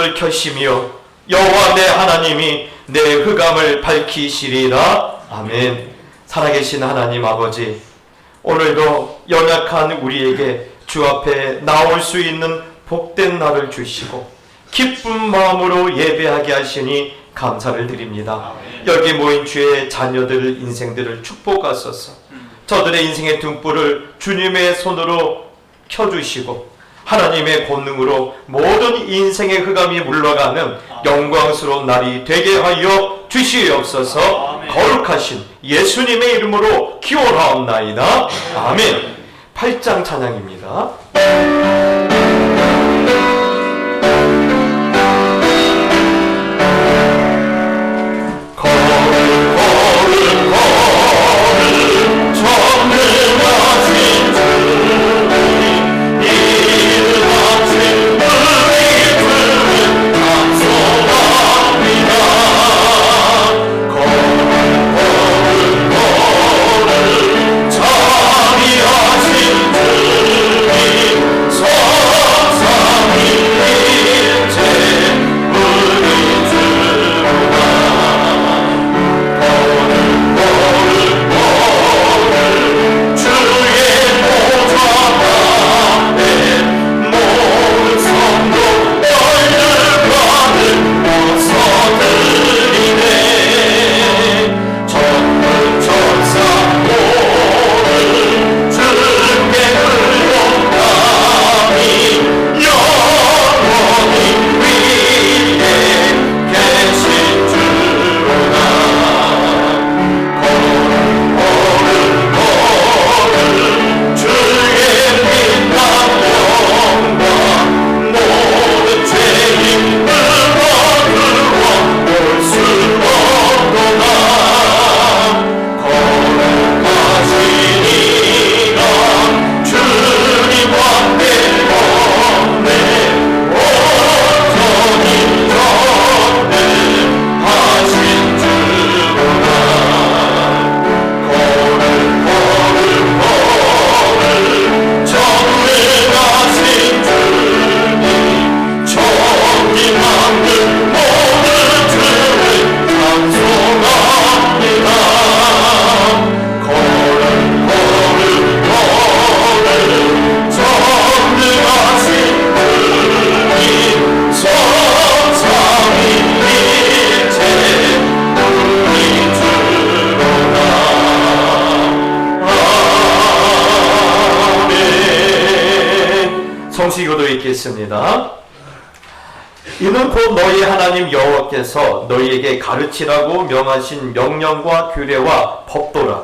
불을 켜시며 여호와 내 하나님이 내 흑암을 밝히시리라. 아멘. 살아계신 하나님 아버지, 오늘도 연약한 우리에게 주 앞에 나올 수 있는 복된 날을 주시고 기쁜 마음으로 예배하게 하시니 감사를 드립니다. 여기 모인 주의 자녀들 인생들을 축복하소서. 저들의 인생의 등불을 주님의 손으로 켜주시고 하나님의 권능으로 모든 인생의 흑암이 물러가는 영광스러운 날이 되게 하여 주시옵소서. 거룩하신 예수님의 이름으로 기원하옵나이다. 아멘. 8장 찬양입니다. 성시교도 읽겠습니다. 이는 곧 너희 하나님 여호와께서 너희에게 가르치라고 명하신 명령과 규례와 법도라.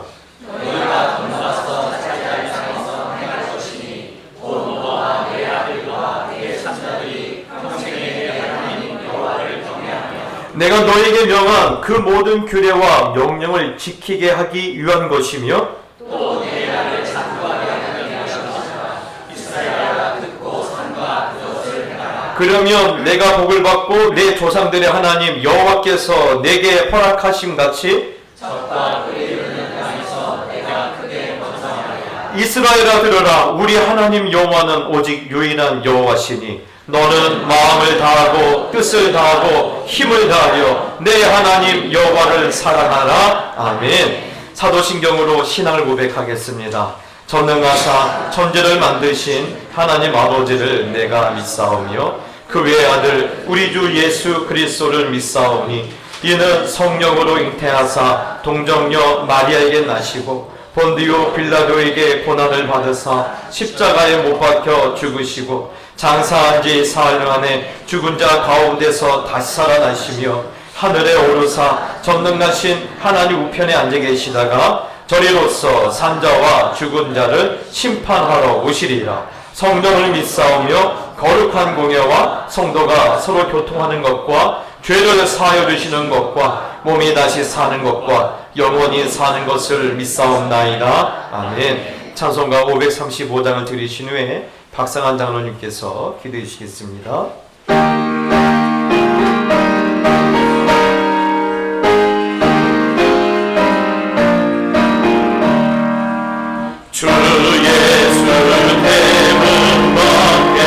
너희가 건너서 자기의 상에서 행할 것이니 곧 너와 내 아들과 내 자녀들이 평생에 내 하나님 여호와를 경외하며 내가 너희에게 명한 그 모든 규례와 명령을 지키게 하기 위한 것이며 또 내 아들 자녀와 양을 하시라. 이스라엘아 듣고 삼가 그것을 행하라. 그러면 내가 복을 받고 내 조상들의 하나님 여호와께서 내게 허락하심 같이 적과 꿀이 흐르는 땅에서 내가 크게 번성하리라. 이스라엘아 들으라. 우리 하나님 여호와는 오직 유일한 여호와시니 너는 마음을 다하고 뜻을 다하고 힘을 다하여 내 하나님 여호와를 사랑하라. 아멘. 사도신경으로 신앙을 고백하겠습니다. 전능하사 천지를 만드신 하나님 아버지를 내가 믿사오며 그 외의 아들 우리 주 예수 그리스도를 믿사오니 이는 성령으로 잉태하사 동정녀 마리아에게 나시고 본디오 빌라도에게 고난을 받으사 십자가에 못 박혀 죽으시고 장사한 지 사흘 만에 죽은 자 가운데서 다시 살아나시며 하늘에 오르사 전능하신 하나님 우편에 앉아 계시다가 저리로서 산자와 죽은 자를 심판하러 오시리라. 성령을 믿사오며 거룩한 공예와 성도가 서로 교통하는 것과 죄를 사하여 주시는 것과 몸이 다시 사는 것과 영원히 사는 것을 믿사옵나이다. 아멘. 찬송가 535장을 들으신 후에 박상한 장로님께서 기도해 주시겠습니다. 주 예수 대문 밖에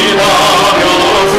기다려서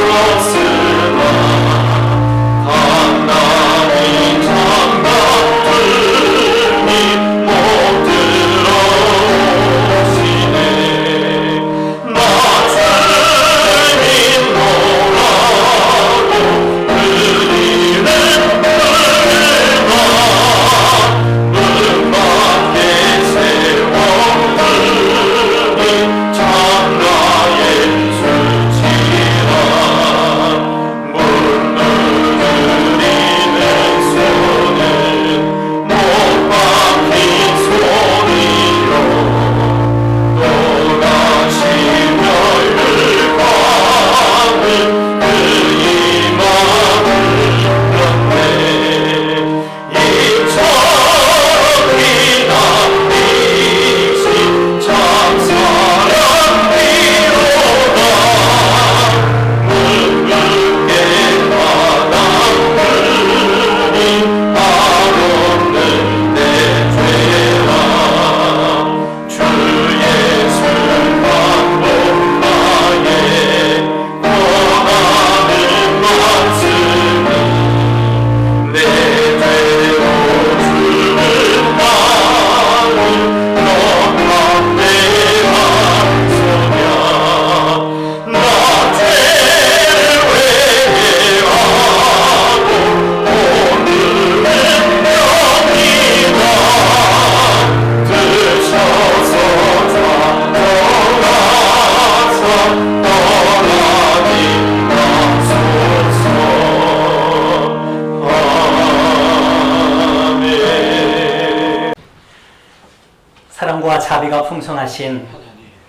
자비가 풍성하신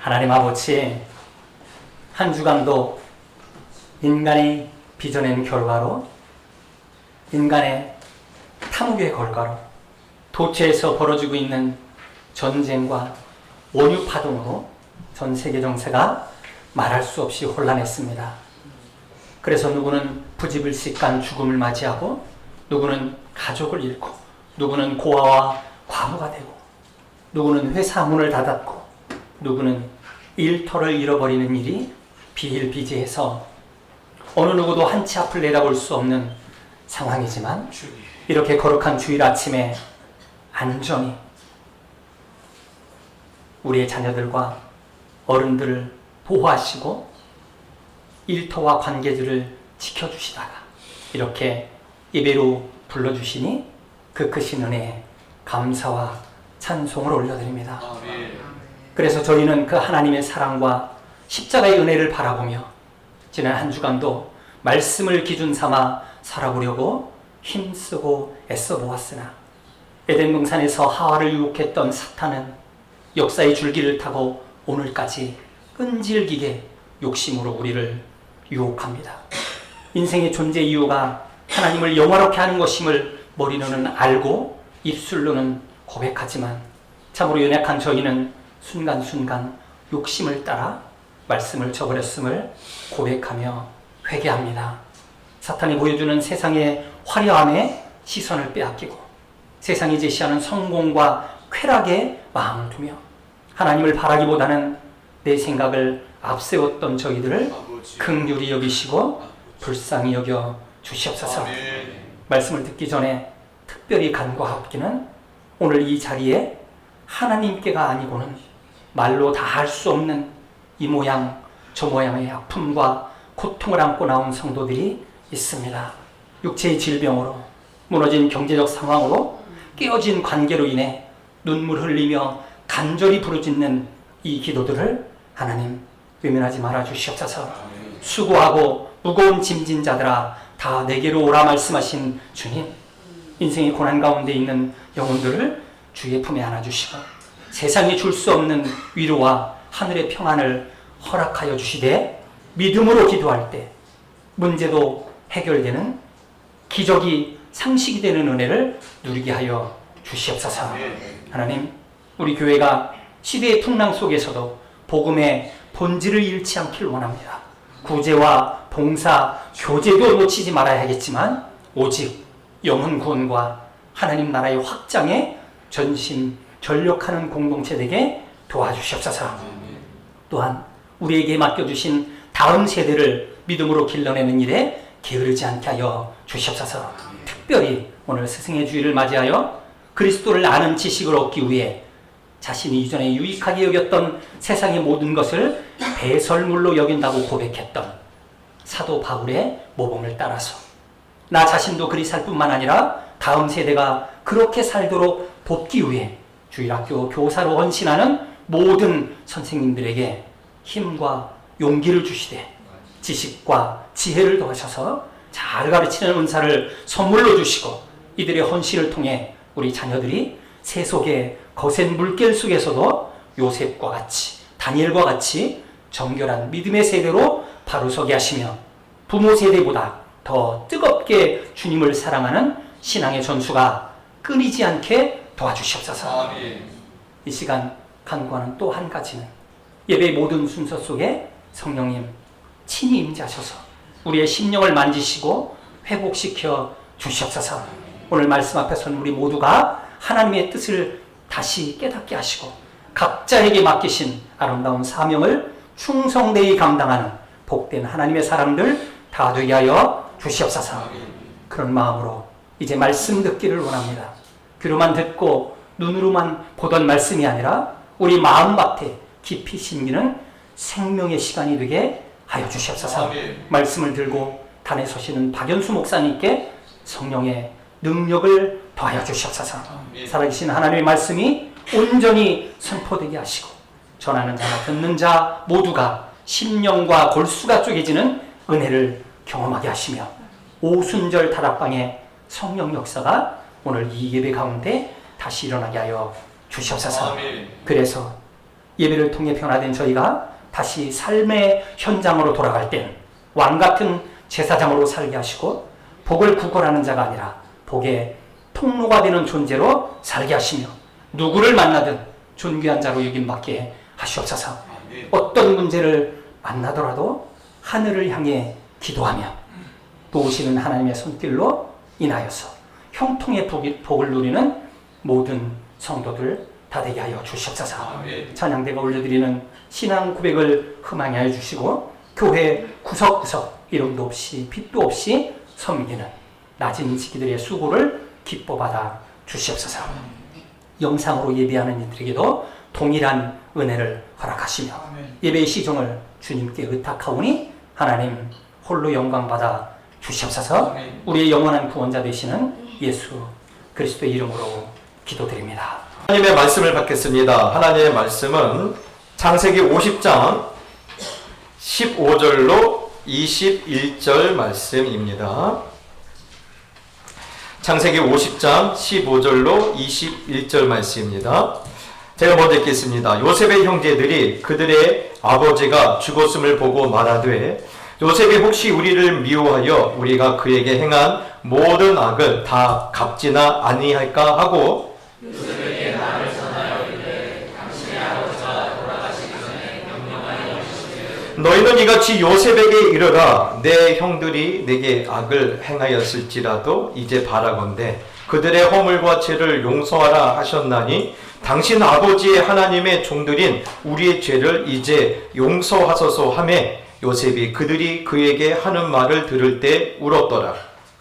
하나님 아버지, 한 주간도 인간이 빚어낸 결과로, 인간의 탐욕의 결과로 도처에서 벌어지고 있는 전쟁과 원유 파동으로 전 세계 정세가 말할 수 없이 혼란했습니다. 그래서 누구는 부지불식간 죽음을 맞이하고, 누구는 가족을 잃고, 누구는 고아와 과부가 되고, 누구는 회사 문을 닫았고, 누구는 일터를 잃어버리는 일이 비일비재해서 어느 누구도 한치 앞을 내다볼 수 없는 상황이지만, 이렇게 거룩한 주일 아침에 안전히 우리의 자녀들과 어른들을 보호하시고 일터와 관계들을 지켜주시다가 이렇게 예배로 불러주시니 그 크신 은혜에 감사와 찬송을 올려드립니다. 그래서 저희는 그 하나님의 사랑과 십자가의 은혜를 바라보며 지난 한 주간도 말씀을 기준 삼아 살아보려고 힘쓰고 애써 보았으나, 에덴 동산에서 하와를 유혹했던 사탄은 역사의 줄기를 타고 오늘까지 끈질기게 욕심으로 우리를 유혹합니다. 인생의 존재 이유가 하나님을 영화롭게 하는 것임을 머리로는 알고 입술로는 고백하지만, 참으로 연약한 저희는 순간순간 욕심을 따라 말씀을 저버렸음을 고백하며 회개합니다. 사탄이 보여주는 세상의 화려함에 시선을 빼앗기고 세상이 제시하는 성공과 쾌락에 마음을 두며 하나님을 바라기보다는 내 생각을 앞세웠던 저희들을 긍휼히 여기시고 불쌍히 여겨 주시옵소서. 말씀을 듣기 전에 특별히 간구하옵기는, 오늘 이 자리에 하나님께가 아니고는 말로 다 할 수 없는 이 모양 저 모양의 아픔과 고통을 안고 나온 성도들이 있습니다. 육체의 질병으로, 무너진 경제적 상황으로, 깨어진 관계로 인해 눈물 흘리며 간절히 부르짖는 이 기도들을 하나님 외면하지 말아 주시옵소서. 수고하고 무거운 짐진 자들아 다 내게로 오라 말씀하신 주님, 인생의 고난 가운데 있는 영혼들을 주의 품에 안아주시고 세상이 줄 수 없는 위로와 하늘의 평안을 허락하여 주시되, 믿음으로 기도할 때 문제도 해결되는, 기적이 상식이 되는 은혜를 누리게 하여 주시옵소서. 하나님, 우리 교회가 시대의 풍랑 속에서도 복음의 본질을 잃지 않기를 원합니다. 구제와 봉사, 교제도 놓치지 말아야겠지만 오직 영혼 구원과 하나님 나라의 확장에 전심전력하는 공동체 되게 도와주시옵소서. 또한 우리에게 맡겨주신 다음 세대를 믿음으로 길러내는 일에 게으르지 않게 하여 주시옵소서. 특별히 오늘 스승의 주일을 맞이하여 그리스도를 아는 지식을 얻기 위해 자신이 이전에 유익하게 여겼던 세상의 모든 것을 배설물로 여긴다고 고백했던 사도 바울의 모범을 따라서 나 자신도 그리 살 뿐만 아니라 다음 세대가 그렇게 살도록 돕기 위해 주일학교 교사로 헌신하는 모든 선생님들에게 힘과 용기를 주시되 지식과 지혜를 더하셔서 잘 가르치는 은사를 선물로 주시고, 이들의 헌신을 통해 우리 자녀들이 세속의 거센 물결 속에서도 요셉과 같이, 다니엘과 같이 정결한 믿음의 세대로 바로서게 하시며 부모 세대보다 더 뜨겁게 주님을 사랑하는 신앙의 전수가 끊이지 않게 도와주시옵소서. 이 시간 간구하는 또 한 가지는, 예배의 모든 순서 속에 성령님 친히 임재하셔서 우리의 심령을 만지시고 회복시켜 주시옵소서. 오늘 말씀 앞에 선 우리 모두가 하나님의 뜻을 다시 깨닫게 하시고 각자에게 맡기신 아름다운 사명을 충성되이 감당하는 복된 하나님의 사람들 다 되게 하여 주시옵소서. 그런 마음으로 이제 말씀 듣기를 원합니다. 귀로만 듣고 눈으로만 보던 말씀이 아니라 우리 마음밭에 깊이 심기는 생명의 시간이 되게 하여 주시옵소서. 말씀을 들고 단에 서시는 박연수 목사님께 성령의 능력을 더하여 주시옵소서. 살아계신 하나님의 말씀이 온전히 선포되게 하시고 전하는 자나 듣는 자 모두가 심령과 골수가 쪼개지는 은혜를 경험하게 하시며 오순절 다락방의 성령 역사가 오늘 이 예배 가운데 다시 일어나게 하여 주시옵소서. 주시옵소서. 그래서 예배를 통해 변화된 저희가 다시 삶의 현장으로 돌아갈 때는 왕같은 제사장으로 살게 하시고 복을 구걸하는 자가 아니라 복의 통로가 되는 존재로 살게 하시며 누구를 만나든 존귀한 자로 여김받게 하시옵소서. 어떤 문제를 만나더라도 하늘을 향해 기도하며 도우시는 하나님의 손길로 인하여서 형통의 복을 누리는 모든 성도들 다 되게 하여 주시옵소서. 찬양대가 올려드리는 신앙 고백을 흠하게 하여 주시고 교회 구석구석 이름도 없이 빛도 없이 섬기는 낮은 지기들의 수고를 기뻐 받아 주시옵소서. 영상으로 예배하는 이들에게도 동일한 은혜를 허락하시며 예배의 시종을 주님께 의탁하오니 하나님 홀로 영광 받아 주시옵소서. 우리의 영원한 구원자 되시는 예수 그리스도의 이름으로 기도드립니다. 하나님의 말씀을 받겠습니다. 하나님의 말씀은 창세기 50장 15절로 21절 말씀입니다. 창세기 50장 15절로 21절 말씀입니다. 제가 먼저 읽겠습니다. 요셉의 형제들이 그들의 아버지가 죽었음을 보고 말하되 요셉이 혹시 우리를 미워하여 우리가 그에게 행한 모든 악을 다 갚지나 아니할까 하고 요셉에게 말을 전하여 이르되 당신의 아버지가 돌아가시기 전에 명령하여 주시되 너희는 이같이 요셉에게 이르라 내 형들이 내게 악을 행하였을지라도 이제 바라건대 그들의 허물과 죄를 용서하라 하셨나니 당신 아버지의 하나님의 종들인 우리의 죄를 이제 용서하소서 하매 요셉이 그들이 그에게 하는 말을 들을 때 울었더라.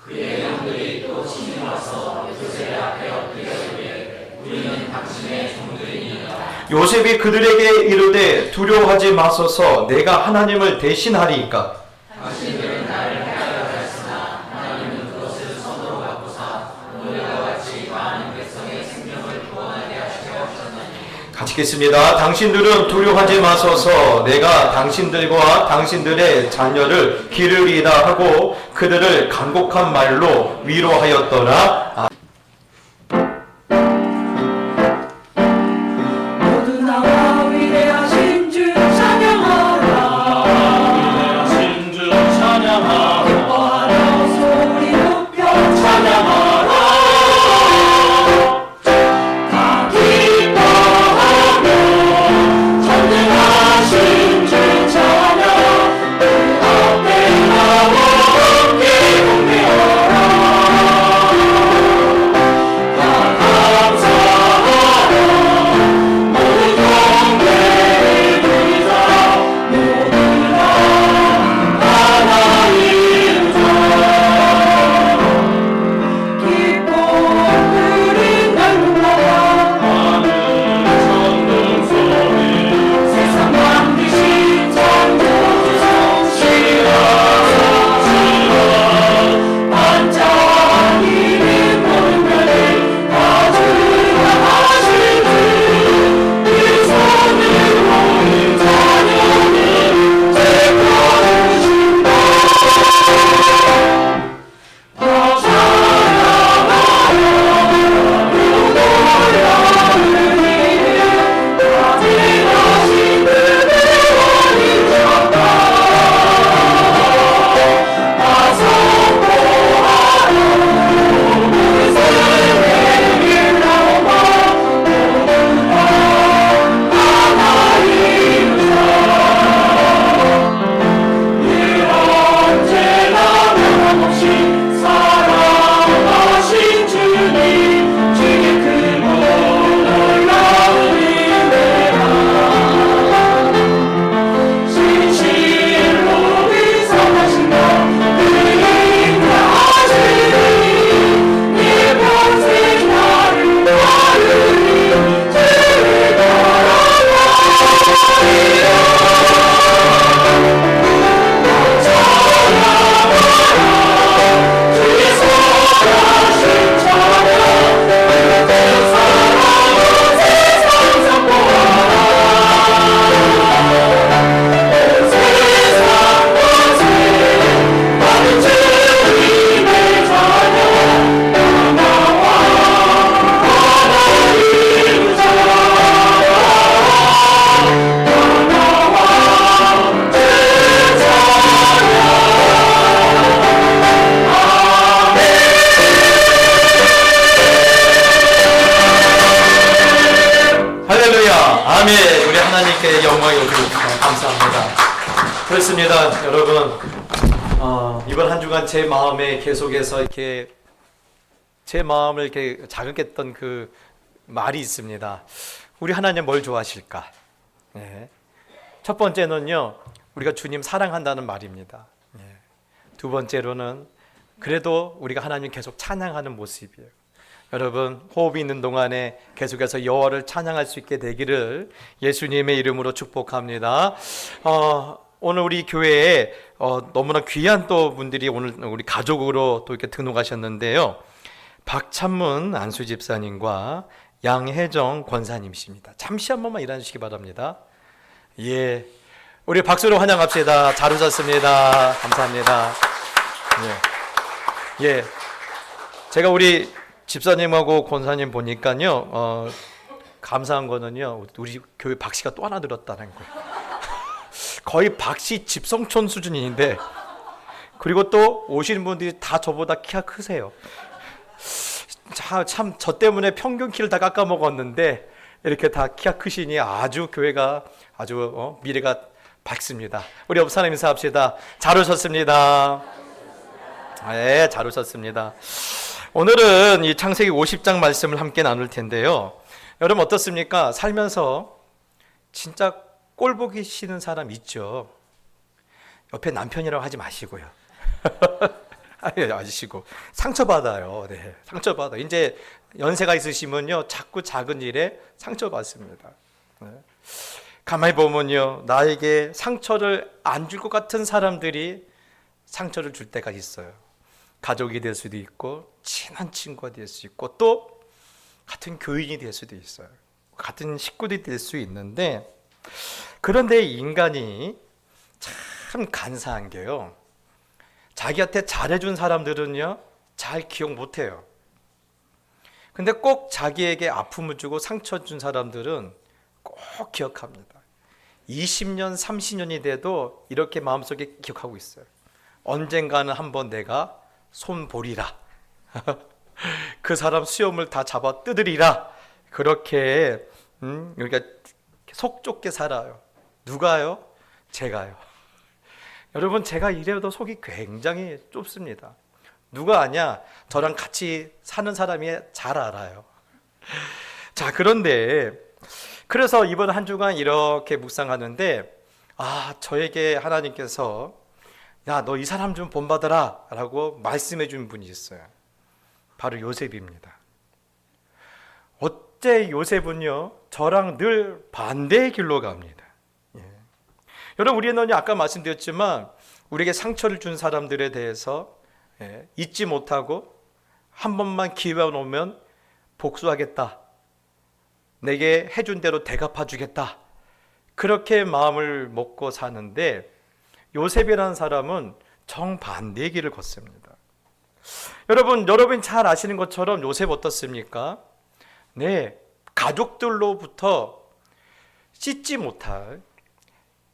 그의 형들이 또 친히 와서 요셉의 앞에 엎드리되 우리는 당신의 종들이니이다. 요셉이 그들에게 이르되 두려워하지 마소서 내가 하나님을 대신하리이까. 당신들은 나를 해하려 하였으나 하나님은 그것을 선으로 바꾸사 오늘과 같이 많은 백성의 생명을 구원하게 하시옵셨나니. 같이 읽겠습니다. 당신들은 두려워하지 마소서 내가 당신들과 당신들의 자녀를 기르리이다 하고 그들을 간곡한 말로 위로하였더라. 모두 나와 위대하신 주 찬양하라. 위대하신 주 찬양하라. 기뻐하라 소리 높여 찬양하라. 다 기뻐하며 전능하신 주 찬양. 그 앞에 나와 함께 공배하라. 하나님께 영광이 오십니다. 감사합니다. 그렇습니다, 여러분. 이번 한 주간 제 마음에 계속해서 이렇게 제 마음을 이렇게 자극했던 그 말이 있습니다. 우리 하나님 뭘 좋아하실까? 네. 첫 번째는요, 우리가 주님 사랑한다는 말입니다. 네. 두 번째로는 그래도 우리가 하나님 계속 찬양하는 모습이에요. 여러분, 호흡이 있는 동안에 계속해서 여호와를 찬양할 수 있게 되기를 예수님의 이름으로 축복합니다. 오늘 우리 교회에 너무나 귀한 또 분들이 오늘 우리 가족으로 또 이렇게 등록하셨는데요. 박찬문 안수 집사님과 양혜정 권사님이십니다. 잠시 한 번만 일어나주시기 바랍니다. 예, 우리 박수로 환영합시다. 잘 오셨습니다. 감사합니다. 예, 제가 우리 집사님하고 권사님 보니까요, 감사한 거는요, 우리 교회 박씨가 또 하나 늘었다는 거예요. 거의 박씨 집성촌 수준인데, 그리고 또 오시는 분들이 다 저보다 키가 크세요. 참 저 때문에 평균 키를 다 깎아 먹었는데 이렇게 다 키가 크시니 아주 교회가 아주 미래가 밝습니다. 우리 옆 사람 인사합시다. 잘 오셨습니다. 네, 잘 오셨습니다. 오늘은 이 창세기 50장 말씀을 함께 나눌 텐데요. 여러분 어떻습니까? 살면서 진짜 꼴 보기 싫은 사람 있죠. 옆에 남편이라고 하지 마시고요. 아시고 상처받아요. 네, 상처받아. 이제 연세가 있으시면요, 자꾸 작은 일에 상처받습니다. 네. 가만히 보면요, 나에게 상처를 안 줄 것 같은 사람들이 상처를 줄 때가 있어요. 가족이 될 수도 있고, 친한 친구가 될 수 있고, 또 같은 교인이 될 수도 있어요. 같은 식구들이 될 수 있는데, 그런데 인간이 참 간사한 게요, 자기한테 잘해준 사람들은요, 잘 기억 못해요. 근데 꼭 자기에게 아픔을 주고 상처 준 사람들은 꼭 기억합니다. 20년, 30년이 돼도 이렇게 마음속에 기억하고 있어요. 언젠가는 한번 내가 손보리라. 그 사람 수염을 다 잡아 뜯으리라. 그렇게 우리가 속 좁게 살아요. 누가요? 제가요. 여러분, 제가 이래도 속이 굉장히 좁습니다. 누가 아냐? 저랑 같이 사는 사람이 잘 알아요. 자, 그런데 그래서 이번 한 주간 이렇게 묵상하는데, 저에게 하나님께서 야, 너 이 사람 좀 본받아라 라고 말씀해 준 분이 있어요. 바로 요셉입니다. 어째 요셉은요, 저랑 늘 반대의 길로 갑니다. 여러분, 우리는 아까 말씀드렸지만 우리에게 상처를 준 사람들에 대해서 잊지 못하고 한 번만 기회가 오면 복수하겠다, 내게 해준 대로 대갚아 주겠다, 그렇게 마음을 먹고 사는데, 요셉이라는 사람은 정반대의 길을 걷습니다. 여러분 잘 아시는 것처럼 요셉 어떻습니까? 네, 가족들로부터 씻지 못할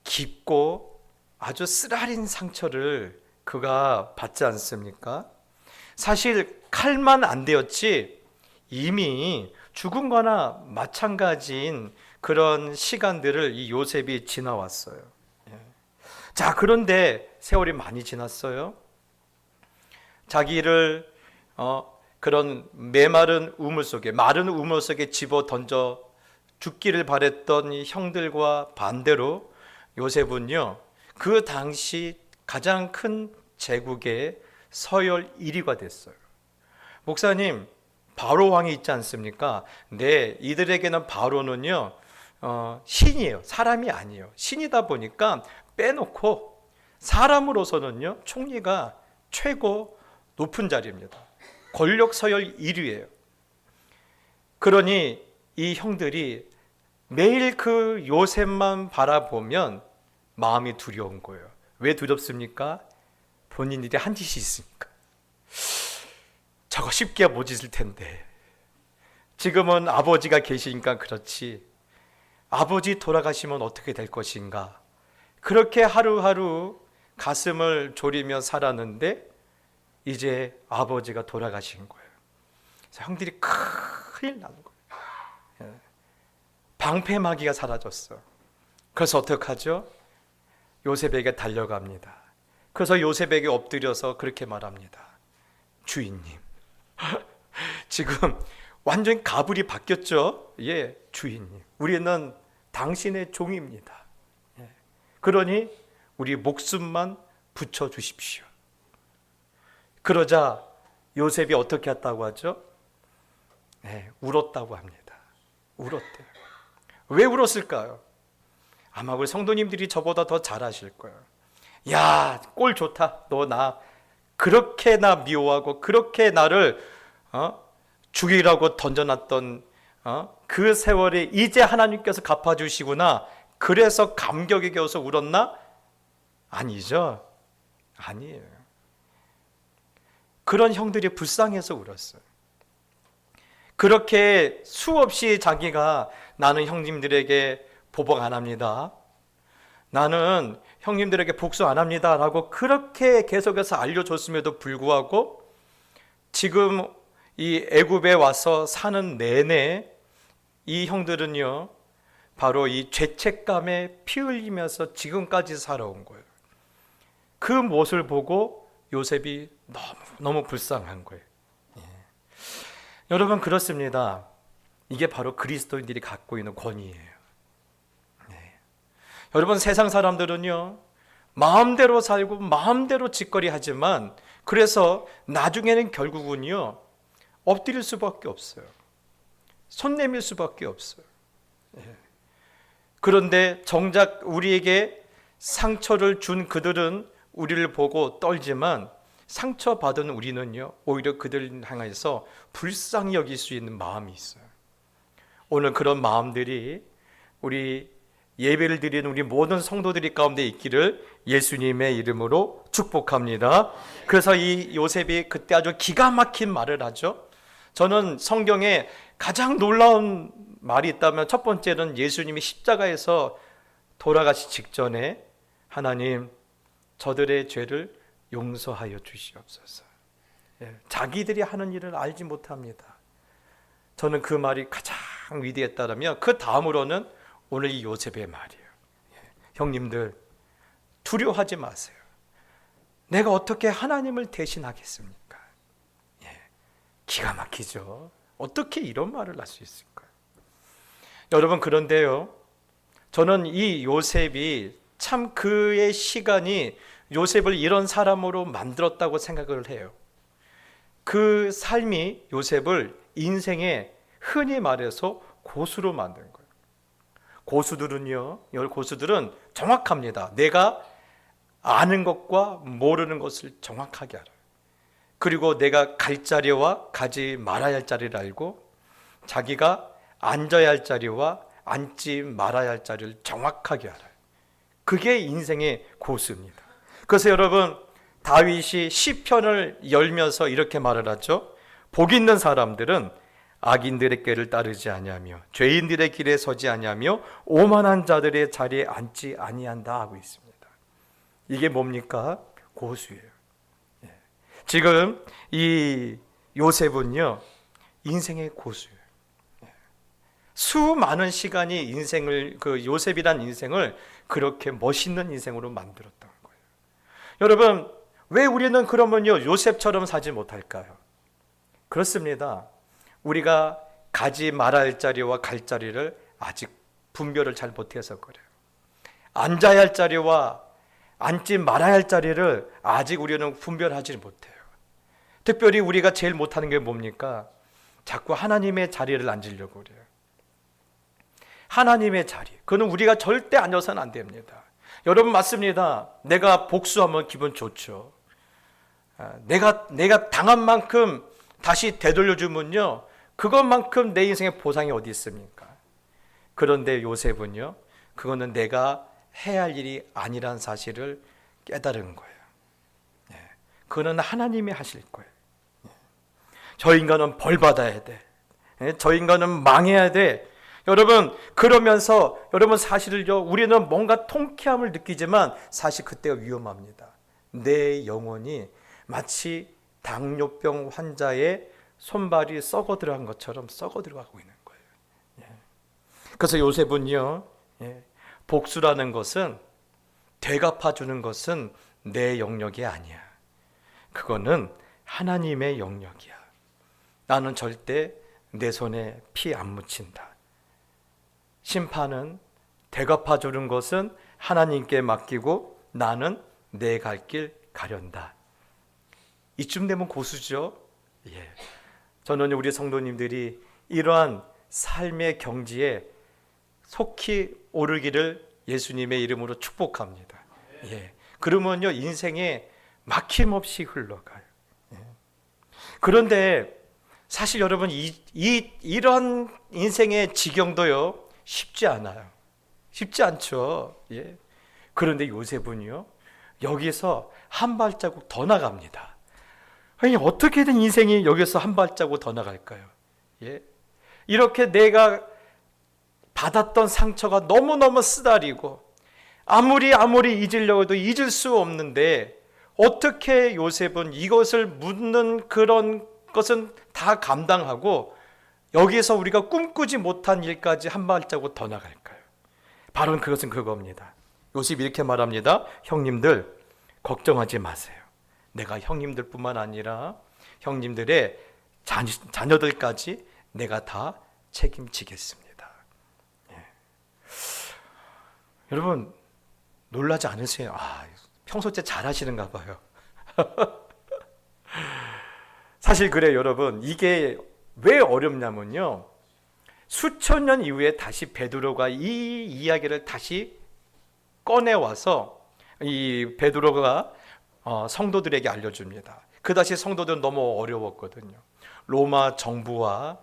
깊고 아주 쓰라린 상처를 그가 받지 않습니까? 사실 칼만 안 되었지 이미 죽은 거나 마찬가지인 그런 시간들을 이 요셉이 지나왔어요. 자, 그런데 세월이 많이 지났어요. 자기를 그런 메마른 우물 속에, 마른 우물 속에 집어 던져 죽기를 바랬던 이 형들과 반대로 요셉은요, 그 당시 가장 큰 제국의 서열 1위가 됐어요. 목사님, 바로 왕이 있지 않습니까? 네, 이들에게는 바로는요, 신이에요. 사람이 아니에요. 신이다 보니까 빼놓고 사람으로서는요, 총리가 최고 높은 자리입니다. 권력 서열 1위예요. 그러니 이 형들이 매일 그 요셉만 바라보면 마음이 두려운 거예요. 왜 두렵습니까? 본인들이 한 짓이 있으니까. 저거 쉽게 못 잊을 텐데. 지금은 아버지가 계시니까 그렇지, 아버지 돌아가시면 어떻게 될 것인가. 그렇게 하루하루 가슴을 졸이며 살았는데 이제 아버지가 돌아가신 거예요. 그래서 형들이 큰일 나는 거예요. 방패막이가 사라졌어. 그래서 어떡하죠? 요셉에게 달려갑니다. 그래서 요셉에게 엎드려서 그렇게 말합니다. 주인님, 지금 완전히 가불이 바뀌었죠? 예, 주인님, 우리는 당신의 종입니다. 예, 그러니 우리 목숨만 붙여주십시오. 그러자 요셉이 어떻게 했다고 하죠? 네, 울었다고 합니다. 울었대요. 왜 울었을까요? 아마 우리 성도님들이 저보다 더 잘 아실 거예요. 야, 꼴 좋다. 너 나 그렇게 나 미워하고 그렇게 나를 죽이라고 던져놨던 그 세월이 이제 하나님께서 갚아주시구나. 그래서 감격에 겨워서 울었나? 아니죠. 아니에요. 그런 형들이 불쌍해서 울었어요. 그렇게 수없이 자기가 나는 형님들에게 보복 안 합니다. 나는 형님들에게 복수 안 합니다. 라고 그렇게 계속해서 알려줬음에도 불구하고 지금 이 애굽에 와서 사는 내내 이 형들은요, 바로 이 죄책감에 피 흘리면서 지금까지 살아온 거예요. 그 모습을 보고 요셉이 너무 불쌍한 거예요. 예. 여러분, 그렇습니다. 이게 바로 그리스도인들이 갖고 있는 권위예요. 네. 여러분, 세상 사람들은요, 마음대로 살고 마음대로 짓거리 하지만 그래서 나중에는 결국은요, 엎드릴 수밖에 없어요. 손 내밀 수밖에 없어요. 예. 그런데 정작 우리에게 상처를 준 그들은 우리를 보고 떨지만 상처받은 우리는요, 오히려 그들을 향해서 불쌍히 여길 수 있는 마음이 있어요. 오늘 그런 마음들이 우리 예배를 드리는 우리 모든 성도들이 가운데 있기를 예수님의 이름으로 축복합니다. 그래서 이 요셉이 그때 아주 기가 막힌 말을 하죠. 저는 성경에 가장 놀라운 말이 있다면 첫 번째는 예수님이 십자가에서 돌아가시 직전에 하나님, 저들의 죄를 용서하여 주시옵소서. 예, 자기들이 하는 일을 알지 못합니다. 저는 그 말이 가장 위대했다면 그 다음으로는 오늘 이 요셉의 말이에요. 예, 형님들, 두려워하지 마세요. 내가 어떻게 하나님을 대신하겠습니까? 예, 기가 막히죠. 어떻게 이런 말을 할 수 있을까요? 여러분, 그런데요, 저는 이 요셉이 참 그의 시간이 요셉을 이런 사람으로 만들었다고 생각을 해요. 그 삶이 요셉을 인생에 흔히 말해서 고수로 만든 거예요. 고수들은 정확합니다. 내가 아는 것과 모르는 것을 정확하게 알아요. 그리고 내가 갈 자리와 가지 말아야 할 자리를 알고 자기가 앉아야 할 자리와 앉지 말아야 할 자리를 정확하게 알아요. 그게 인생의 고수입니다. 그래서 여러분, 다윗이 시편을 열면서 이렇게 말을 하죠. 복 있는 사람들은 악인들의 꾀를 따르지 아니하며 죄인들의 길에 서지 아니하며 오만한 자들의 자리에 앉지 아니한다 하고 있습니다. 이게 뭡니까? 고수예요. 지금 이 요셉은요, 인생의 고수예요. 수많은 시간이 인생을, 그 요셉이란 인생을 그렇게 멋있는 인생으로 만들었던 거예요. 여러분, 왜 우리는 그러면요 요셉처럼 살지 못할까요? 그렇습니다. 우리가 가지 말아야 할 자리와 갈 자리를 아직 분별을 잘 못해서 그래요. 앉아야 할 자리와 앉지 말아야 할 자리를 아직 우리는 분별하지 못해요. 특별히 우리가 제일 못하는 게 뭡니까? 자꾸 하나님의 자리를 앉으려고 그래요. 하나님의 자리, 그거는 우리가 절대 앉아서는 안 됩니다. 여러분, 맞습니다. 내가 복수하면 기분 좋죠. 내가 당한 만큼 다시 되돌려주면요, 그것만큼 내 인생의 보상이 어디 있습니까? 그런데 요셉은요, 그거는 내가 해야 할 일이 아니란 사실을 깨달은 거예요. 그거는 하나님이 하실 거예요. 저 인간은 벌 받아야 돼. 저 인간은 망해야 돼. 여러분, 그러면서 여러분, 사실을요, 우리는 뭔가 통쾌함을 느끼지만 사실 그때가 위험합니다. 내 영혼이 마치 당뇨병 환자의 손발이 썩어 들어간 것처럼 썩어 들어가고 있는 거예요. 그래서 요셉은요, 복수라는 것은, 되갚아주는 것은 내 영역이 아니야. 그거는 하나님의 영역이야. 나는 절대 내 손에 피 안 묻힌다. 심판은, 되갚아주는 것은 하나님께 맡기고 나는 내 갈 길 가련다. 이쯤 되면 고수죠. 예. 저는 우리 성도님들이 이러한 삶의 경지에 속히 오르기를 예수님의 이름으로 축복합니다. 예. 그러면요, 인생에 막힘없이 흘러가요. 예. 그런데 사실 여러분, 이런 인생의 지경도요, 쉽지 않아요. 쉽지 않죠. 예. 그런데 요셉은요, 여기서 한 발자국 더 나갑니다. 아니, 어떻게든 인생이 여기서 한 발자국 더 나갈까요? 예. 이렇게 내가 받았던 상처가 너무너무 쓰다리고 아무리 잊으려고 해도 잊을 수 없는데, 어떻게 요셉은 이것을 묻는 그런 것은 다 감당하고 여기에서 우리가 꿈꾸지 못한 일까지 한 발자국 더 나갈까요? 바로 그것은 그겁니다. 요셉이 이렇게 말합니다. 형님들, 걱정하지 마세요. 내가 형님들뿐만 아니라 형님들의 자녀들까지 내가 다 책임지겠습니다. 예. 여러분, 놀라지 않으세요? 평소때 잘하시는가 봐요. 사실 그래요, 여러분. 이게 왜 어렵냐면요, 수천 년 이후에 다시 베드로가 이 이야기를 다시 꺼내와서 이 베드로가 성도들에게 알려줍니다. 그다시 성도들은 너무 어려웠거든요. 로마 정부와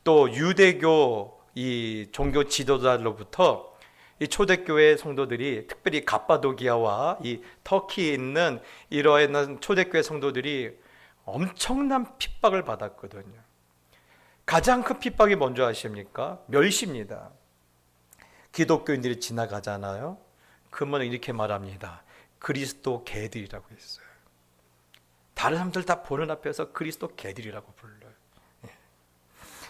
또 유대교 이 종교 지도자로부터 이 초대교회 성도들이, 특별히 갑바도기아와 이 터키에 있는 이러한 초대교회 성도들이 엄청난 핍박을 받았거든요. 가장 큰 핍박이 뭔지 아십니까? 멸시입니다. 기독교인들이 지나가잖아요. 그러면 이렇게 말합니다. 그리스도 개들이라고 했어요. 다른 사람들 다 보는 앞에서 그리스도 개들이라고 불러요. 예.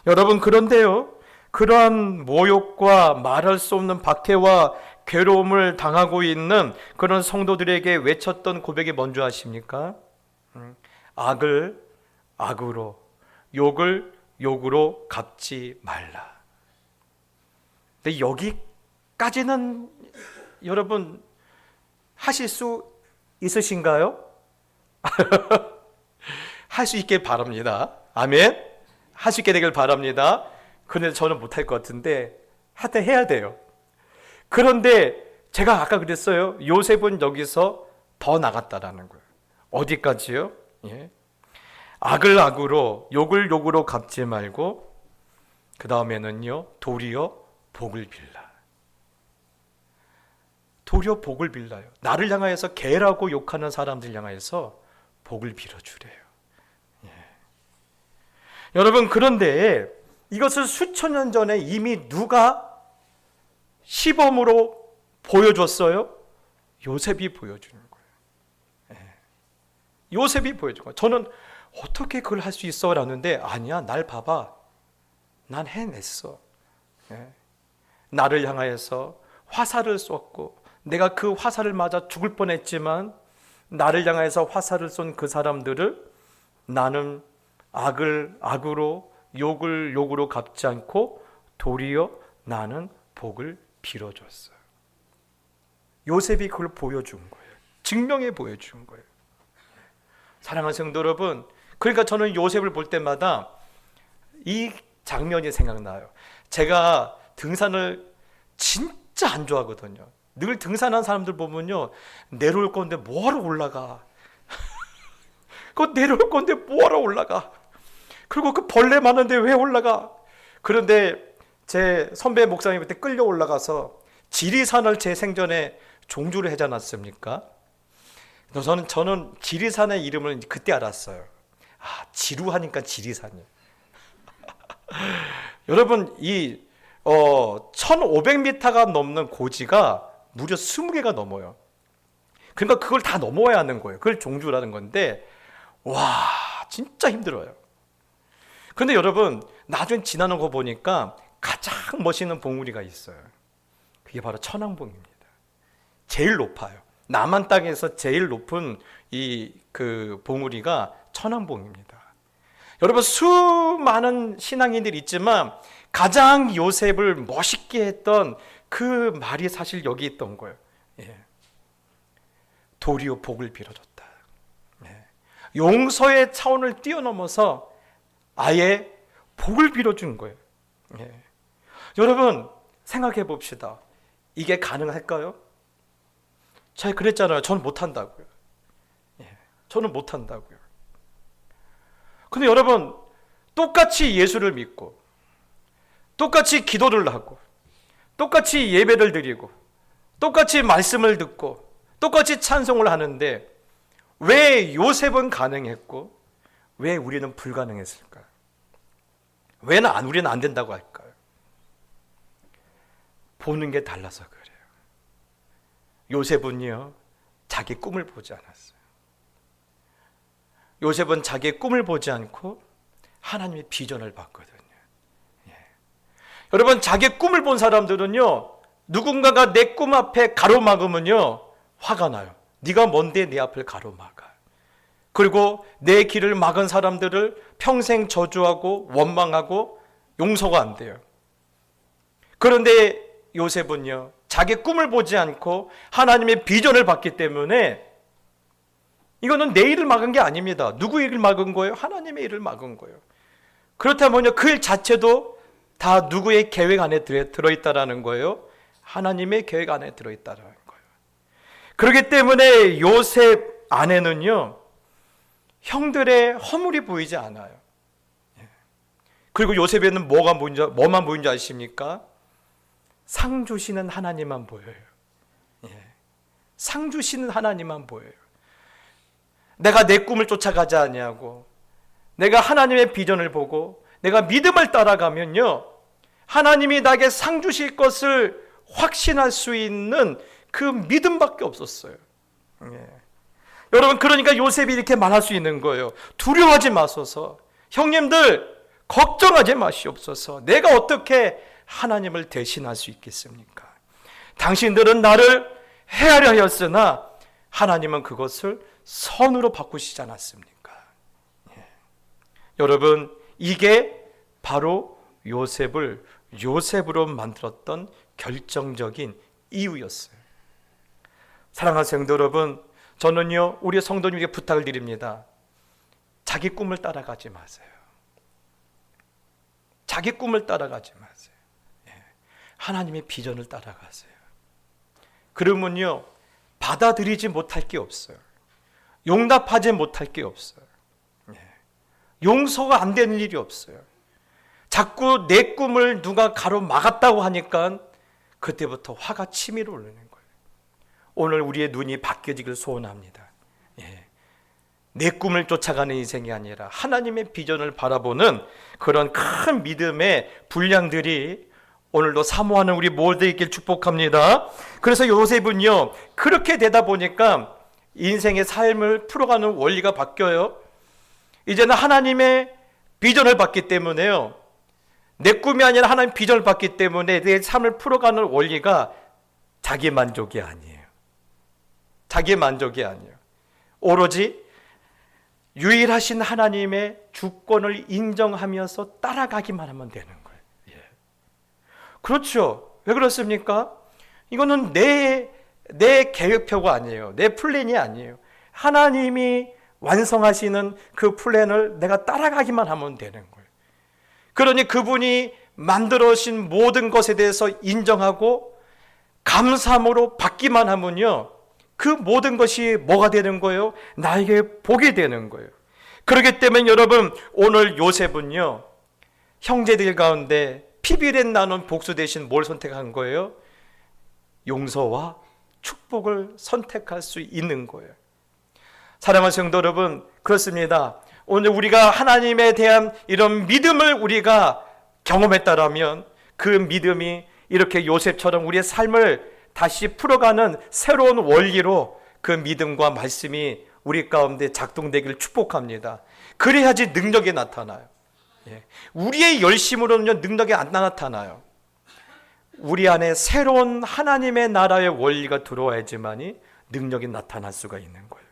여러분, 그런데요, 그러한 모욕과 말할 수 없는 박해와 괴로움을 당하고 있는 그런 성도들에게 외쳤던 고백이 뭔지 아십니까? 악을 악으로, 욕을 욕으로 갚지 말라. 근데 여기까지는 여러분 하실 수 있으신가요? 할 수 있길 바랍니다. 아멘. 할 수 있게 되길 바랍니다. 그런데 저는 못할 것 같은데 하여튼 해야 돼요. 그런데 제가 아까 그랬어요. 요셉은 여기서 더 나갔다라는 거예요. 어디까지요? 예. 악을 악으로, 욕을 욕으로 갚지 말고, 그 다음에는요, 도리어 복을 빌라. 도리어 복을 빌라요. 나를 향하여서 개라고 욕하는 사람들 향하여서 복을 빌어주래요. 예. 여러분, 그런데 이것을 수천 년 전에 이미 누가 시범으로 보여줬어요? 요셉이 보여주는 거예요. 예. 요셉이 보여준 거예요. 저는 어떻게 그걸 할 수 있어? 라는데, 아니야, 날 봐봐. 난 해냈어. 예. 나를 향하여서 화살을 쏘고, 내가 그 화살을 맞아 죽을 뻔했지만 나를 향해서 화살을 쏜 그 사람들을 나는 악을 악으로, 욕을 욕으로 갚지 않고 도리어 나는 복을 빌어줬어요. 요셉이 그걸 보여준 거예요. 증명해 보여준 거예요. 사랑하는 성도 여러분, 그러니까 저는 요셉을 볼 때마다 이 장면이 생각나요. 제가 등산을 진짜 안 좋아하거든요. 늘 등산한 사람들 보면요, 내려올 건데 뭐하러 올라가? 그거 내려올 건데 뭐하러 올라가? 그리고 그 벌레 많은데 왜 올라가? 그런데 제 선배 목사님 그때 끌려 올라가서 지리산을 제 생전에 종주를 하지 않았습니까? 저는 지리산의 이름을 그때 알았어요. 지루하니까 지리산이에요. 여러분, 이 1500m가 넘는 고지가 무려 20개가 넘어요. 그러니까 그걸 다 넘어야 하는 거예요. 그걸 종주라는 건데, 와, 진짜 힘들어요. 그런데 여러분, 나중에 지나는 거 보니까 가장 멋있는 봉우리가 있어요. 그게 바로 천왕봉입니다. 제일 높아요. 남한 땅에서 제일 높은 그 봉우리가 천왕봉입니다. 여러분, 수많은 신앙인들이 있지만 가장 요셉을 멋있게 했던 그 말이 사실 여기 있던 거예요. 도리어 복을 빌어줬다. 용서의 차원을 뛰어넘어서 아예 복을 빌어준 거예요. 여러분, 생각해 봅시다. 이게 가능할까요? 제가 그랬잖아요. 저는 못한다고요. 저는 못한다고요. 근데 여러분, 똑같이 예수를 믿고 똑같이 기도를 하고 똑같이 예배를 드리고 똑같이 말씀을 듣고 똑같이 찬송을 하는데 왜 요셉은 가능했고 왜 우리는 불가능했을까요? 왜 우리는 안 된다고 할까요? 보는 게 달라서 그래요. 요셉은요, 자기 꿈을 보지 않았어요. 요셉은 자기의 꿈을 보지 않고 하나님의 비전을 봤거든요. 여러분, 자기의 꿈을 본 사람들은요, 누군가가 내 꿈 앞에 가로막으면요 화가 나요. 네가 뭔데 내 앞을 가로막아. 그리고 내 길을 막은 사람들을 평생 저주하고 원망하고 용서가 안 돼요. 그런데 요셉은요, 자기 꿈을 보지 않고 하나님의 비전을 봤기 때문에 이거는 내 일을 막은 게 아닙니다. 누구 일을 막은 거예요? 하나님의 일을 막은 거예요. 그렇다면요, 그 일 자체도 다 누구의 계획 안에 들어있다라는 거예요? 하나님의 계획 안에 들어있다라는 거예요. 그렇기 때문에 요셉 안에는요, 형들의 허물이 보이지 않아요. 그리고 요셉에는 뭐만 보이는지 아십니까? 상 주시는 하나님만 보여요. 상 주시는 하나님만 보여요. 내가 내 꿈을 쫓아가지 아니하고 내가 하나님의 비전을 보고 내가 믿음을 따라가면요, 하나님이 나에게 상 주실 것을 확신할 수 있는 그 믿음밖에 없었어요. 여러분, 그러니까 요셉이 이렇게 말할 수 있는 거예요. 두려워하지 마소서. 형님들, 걱정하지 마시옵소서. 내가 어떻게 하나님을 대신할 수 있겠습니까? 당신들은 나를 해하려 하였으나 하나님은 그것을 선으로 바꾸시지 않았습니까? 여러분, 이게 바로 요셉으로 만들었던 결정적인 이유였어요. 사랑하는 성도 여러분, 저는요, 우리 성도님에게 부탁을 드립니다. 자기 꿈을 따라가지 마세요. 자기 꿈을 따라가지 마세요. 하나님의 비전을 따라가세요. 그러면요, 받아들이지 못할 게 없어요. 용납하지 못할 게 없어요. 용서가 안 되는 일이 없어요. 자꾸 내 꿈을 누가 가로막았다고 하니까 그때부터 화가 치밀어 오르는 거예요. 오늘 우리의 눈이 바뀌어지길 소원합니다. 내 꿈을 쫓아가는 인생이 아니라 하나님의 비전을 바라보는 그런 큰 믿음의 분량들이 오늘도 사모하는 우리 모두에게 있길 축복합니다. 그래서 요셉은요, 그렇게 되다 보니까 인생의 삶을 풀어가는 원리가 바뀌어요. 이제는 하나님의 비전을 봤기 때문에요, 내 꿈이 아니라 하나님의 비전을 봤기 때문에 내 삶을 풀어가는 원리가 자기 만족이 아니에요. 자기 만족이 아니에요. 오로지 유일하신 하나님의 주권을 인정하면서 따라가기만 하면 되는 거예요. 그렇죠. 왜 그렇습니까? 이거는 내 계획표가 아니에요. 내 플랜이 아니에요. 하나님이 완성하시는 그 플랜을 내가 따라가기만 하면 되는 거예요. 그러니 그분이 만들어신 모든 것에 대해서 인정하고 감사함으로 받기만 하면요, 그 모든 것이 뭐가 되는 거예요? 나에게 복이 되는 거예요. 그렇기 때문에 여러분, 오늘 요셉은요, 형제들 가운데 피비렛 나눈 복수 대신 뭘 선택한 거예요? 용서와 축복을 선택할 수 있는 거예요. 사랑하는 성도 여러분, 그렇습니다. 오늘 우리가 하나님에 대한 이런 믿음을 우리가 경험했다라면 그 믿음이 이렇게 요셉처럼 우리의 삶을 다시 풀어가는 새로운 원리로 그 믿음과 말씀이 우리 가운데 작동되기를 축복합니다. 그래야지 능력이 나타나요. 우리의 열심으로는요, 능력이 안 나타나요. 우리 안에 새로운 하나님의 나라의 원리가 들어와야지만이 능력이 나타날 수가 있는 거예요.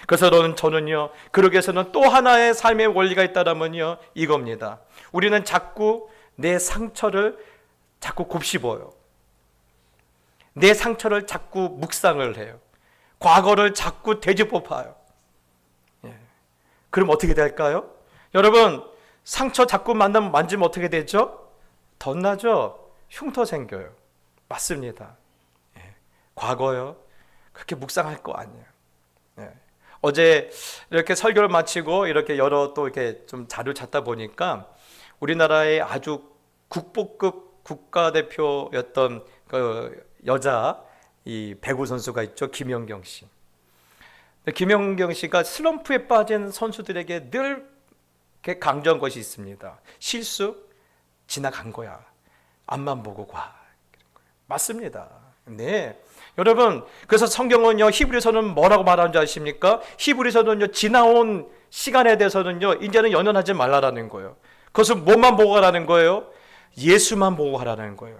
그래서 저는요, 그러기 위해서는 또 하나의 삶의 원리가 있다면요, 이겁니다. 우리는 자꾸 내 상처를 자꾸 곱씹어요. 내 상처를 자꾸 묵상을 해요. 과거를 자꾸 되짚어 봐요. 그럼 어떻게 될까요? 여러분, 상처 자꾸 만지면 어떻게 되죠? 덧나죠? 흉터 생겨요. 맞습니다. 과거요. 그렇게 묵상할 거 아니에요. 어제 이렇게 설교를 마치고 이렇게 또 이렇게 좀 자료 찾다 보니까 우리나라의 아주 국보급 국가대표였던 그 여자 이 배구 선수가 있죠. 김연경 씨. 김연경 씨가 슬럼프에 빠진 선수들에게 늘 이렇게 강조한 것이 있습니다. 실수 지나간 거야. 앞만 보고 가. 맞습니다. 네. 여러분, 그래서 성경은요, 히브리서는 뭐라고 말하는 줄 아십니까? 히브리서는요, 지나온 시간에 대해서는요, 이제는 연연하지 말라라는 거예요. 그것은 뭐만 보고 가라는 거예요? 예수만 보고 가라는 거예요.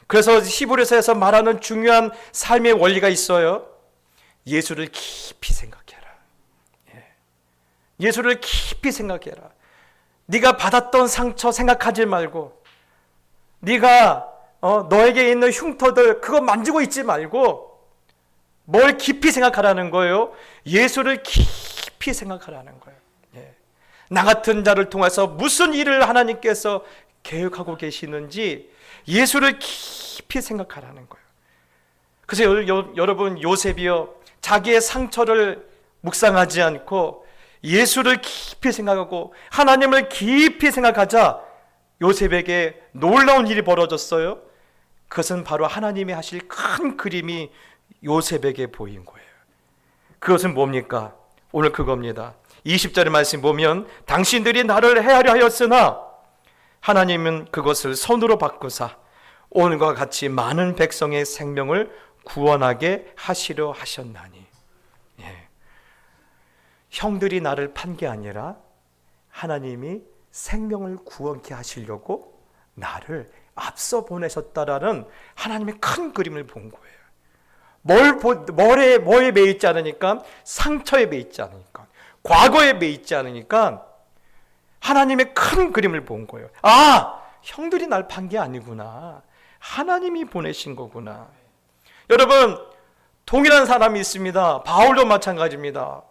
그래서 히브리서에서 말하는 중요한 삶의 원리가 있어요. 예수를 깊이 생각해라. 예수를 깊이 생각해라. 네가 받았던 상처 생각하지 말고, 네가 너에게 있는 흉터들 그거 만지고 있지 말고 뭘 깊이 생각하라는 거예요? 예수를 깊이 생각하라는 거예요. 나 같은 자를 통해서 무슨 일을 하나님께서 계획하고 계시는지 예수를 깊이 생각하라는 거예요. 그래서 여러분, 요셉이요, 자기의 상처를 묵상하지 않고 예수를 깊이 생각하고 하나님을 깊이 생각하자 요셉에게 놀라운 일이 벌어졌어요. 그것은 바로 하나님이 하실 큰 그림이 요셉에게 보인 거예요. 그것은 뭡니까? 오늘 그겁니다. 20절의 말씀 보면 당신들이 나를 해하려 하였으나 하나님은 그것을 선으로 바꾸사 오늘과 같이 많은 백성의 생명을 구원하게 하시려 하셨나니. 형들이 나를 판 게 아니라 하나님이 생명을 구원케 하시려고 나를 앞서 보내셨다라는 하나님의 큰 그림을 본 거예요. 뭐에 매여 있지 않으니까, 상처에 매여 있지 않으니까, 과거에 매여 있지 않으니까 하나님의 큰 그림을 본 거예요. 아, 형들이 날 판 게 아니구나. 하나님이 보내신 거구나. 여러분, 동일한 사람이 있습니다. 바울도 마찬가지입니다.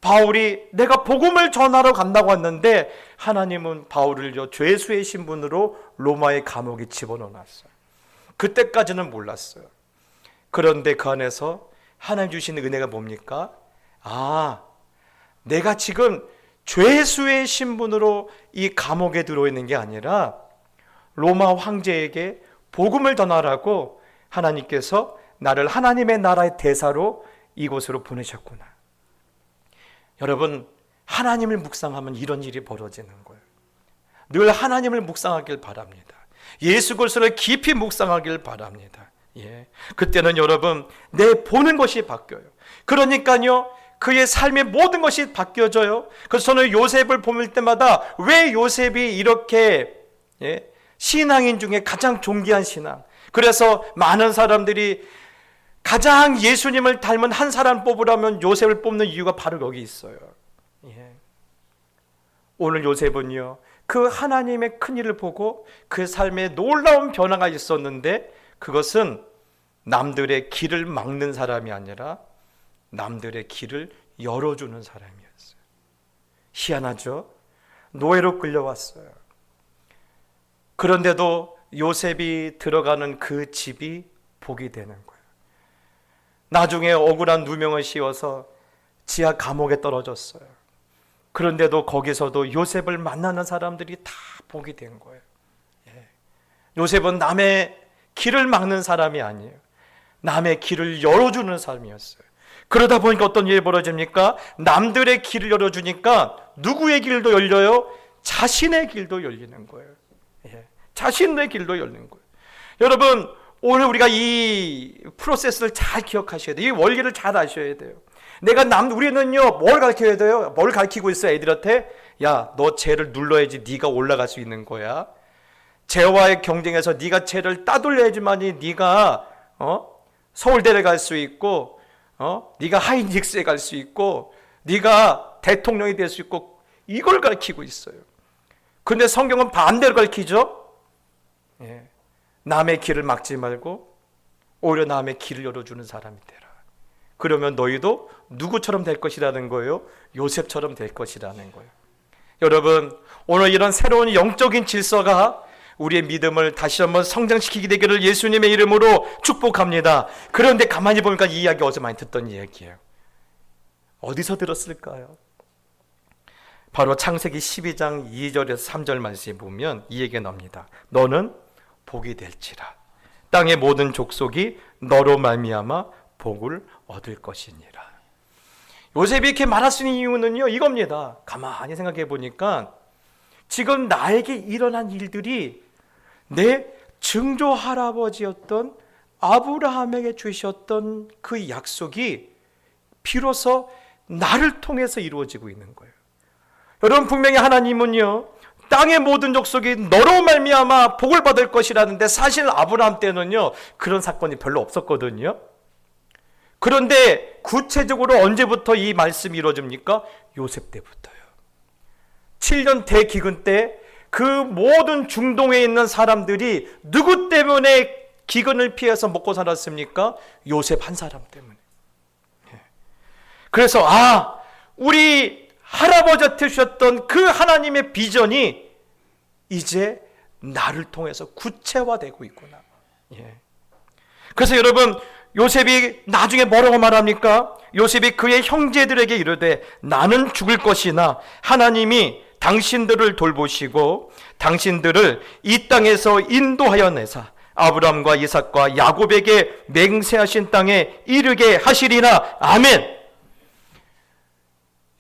바울이 내가 복음을 전하러 간다고 했는데 하나님은 바울을 죄수의 신분으로 로마의 감옥에 집어넣어놨어요. 그때까지는 몰랐어요. 그런데 그 안에서 하나님 주신 은혜가 뭡니까? 아, 내가 지금 죄수의 신분으로 이 감옥에 들어있는 게 아니라 로마 황제에게 복음을 전하라고 하나님께서 나를 하나님의 나라의 대사로 이곳으로 보내셨구나. 여러분, 하나님을 묵상하면 이런 일이 벌어지는 거예요. 늘 하나님을 묵상하길 바랍니다. 예수 그리스도를 깊이 묵상하길 바랍니다. 그때는 여러분, 내 보는 것이 바뀌어요. 그러니까요, 그의 삶의 모든 것이 바뀌어져요. 그래서 저는 요셉을 볼 때마다 왜 요셉이 이렇게 신앙인 중에 가장 존귀한 신앙, 그래서 많은 사람들이 가장 예수님을 닮은 한 사람 뽑으라면 요셉을 뽑는 이유가 바로 여기 있어요. 오늘 요셉은요, 그 하나님의 큰 일을 보고 그 삶에 놀라운 변화가 있었는데 그것은 남들의 길을 막는 사람이 아니라 남들의 길을 열어주는 사람이었어요. 희한하죠? 노예로 끌려왔어요. 그런데도 요셉이 들어가는 그 집이 복이 되는 거예요. 나중에 억울한 누명을 씌워서 지하 감옥에 떨어졌어요. 그런데도 거기서도 요셉을 만나는 사람들이 다 복이 된 거예요. 요셉은 남의 길을 막는 사람이 아니에요. 남의 길을 열어주는 사람이었어요. 그러다 보니까 어떤 일이 벌어집니까? 남들의 길을 열어주니까 누구의 길도 열려요? 자신의 길도 열리는 거예요. 자신의 길도 열리는 거예요. 여러분, 오늘 우리가 이 프로세스를 잘 기억하셔야 돼요. 이 원리를 잘 아셔야 돼요. 우리는요, 뭘 가르쳐야 돼요? 뭘 가르치고 있어요, 애들한테? 야, 너 쟤를 눌러야지 네가 올라갈 수 있는 거야. 죄와의 경쟁에서 네가 죄를 따돌려야지만이 네가 서울대를 갈 수 있고 네가 하이닉스에 갈 수 있고 네가 대통령이 될 수 있고 이걸 가르치고 있어요. 근데 성경은 반대로 가르치죠. 예. 남의 길을 막지 말고 오히려 남의 길을 열어주는 사람이 되라. 그러면 너희도 누구처럼 될 것이라는 거예요? 요셉처럼 될 것이라는 거예요. 여러분, 오늘 이런 새로운 영적인 질서가 우리의 믿음을 다시 한번 성장시키게 되기를 예수님의 이름으로 축복합니다. 그런데 가만히 보니까 이 이야기 어제 많이 듣던 이야기예요. 어디서 들었을까요? 바로 창세기 12장 2절에서 3절 말씀에 보면 이 얘기가 나옵니다. 너는 복이 될지라 땅의 모든 족속이 너로 말미암아 복을 얻을 것이니라. 요셉이 이렇게 말할 수 있는 이유는요, 이겁니다. 가만히 생각해 보니까 지금 나에게 일어난 일들이 내 증조 할아버지였던 아브라함에게 주셨던 그 약속이 비로소 나를 통해서 이루어지고 있는 거예요. 여러분, 분명히 하나님은요, 땅의 모든 족속이 너로 말미암아 복을 받을 것이라는데 사실 아브라함 때는요 그런 사건이 별로 없었거든요. 그런데 구체적으로 언제부터 이 말씀이 이루어집니까? 요셉 때부터요. 7년 대기근 때 그 모든 중동에 있는 사람들이 누구 때문에 기근을 피해서 먹고 살았습니까? 요셉 한 사람 때문에. 그래서 우리 할아버지한테 주셨던 그 하나님의 비전이 이제 나를 통해서 구체화되고 있구나. 그래서 여러분, 요셉이 나중에 뭐라고 말합니까? 요셉이 그의 형제들에게 이르되 나는 죽을 것이나 하나님이 당신들을 돌보시고 당신들을 이 땅에서 인도하여 내사 아브람과 이삭과 야곱에게 맹세하신 땅에 이르게 하시리라. 아멘.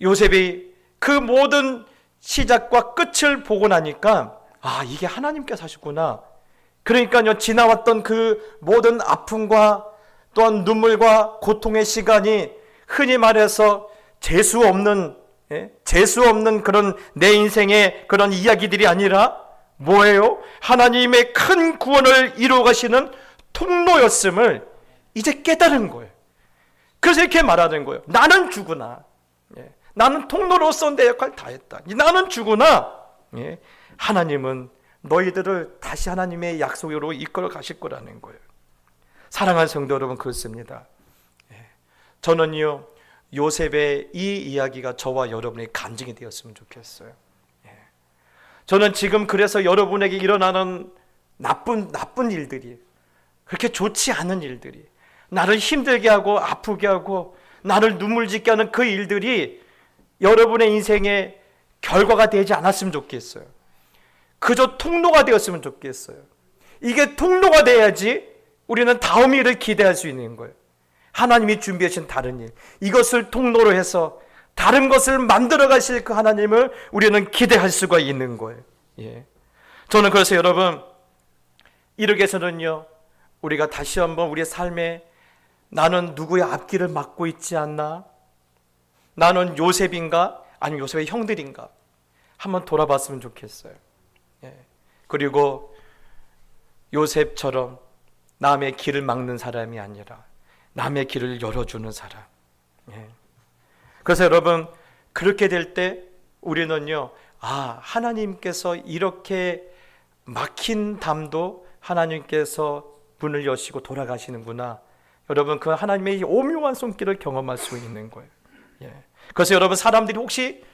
요셉이 그 모든 시작과 끝을 보고 나니까 이게 하나님께서 하셨구나. 그러니까요, 지나왔던 그 모든 아픔과 또한 눈물과 고통의 시간이 흔히 말해서 재수 없는 그런 내 인생의 그런 이야기들이 아니라 뭐예요? 하나님의 큰 구원을 이루어 가시는 통로였음을 이제 깨달은 거예요. 그래서 이렇게 말하는 거예요. 나는 죽으나 나는 통로로서 내 역할 다 했다. 나는 죽으나 하나님은 너희들을 다시 하나님의 약속으로 이끌어 가실 거라는 거예요. 사랑하는 성도 여러분, 그렇습니다. 저는요, 요셉의 이 이야기가 저와 여러분의 간증이 되었으면 좋겠어요. 저는 지금 그래서 여러분에게 일어나는 나쁜 일들이, 그렇게 좋지 않은 일들이, 나를 힘들게 하고 아프게 하고 나를 눈물 짓게 하는 그 일들이 여러분의 인생의 결과가 되지 않았으면 좋겠어요. 그저 통로가 되었으면 좋겠어요. 이게 통로가 돼야지 우리는 다음 일을 기대할 수 있는 거예요. 하나님이 준비하신 다른 일, 이것을 통로로 해서 다른 것을 만들어 가실 그 하나님을 우리는 기대할 수가 있는 거예요. 저는 그래서 여러분, 이렇게 해서는요, 우리가 다시 한번 우리의 삶에 나는 누구의 앞길을 막고 있지 않나? 나는 요셉인가? 아니면 요셉의 형들인가? 한번 돌아봤으면 좋겠어요. 그리고 요셉처럼 남의 길을 막는 사람이 아니라 남의 길을 열어주는 사람. 그래서 여러분, 그렇게 될 때 우리는요, 하나님께서 이렇게 막힌 담도 하나님께서 문을 여시고 돌아가시는구나. 여러분, 그 하나님의 오묘한 손길을 경험할 수 있는 거예요. 그래서 여러분, 사람들이 혹시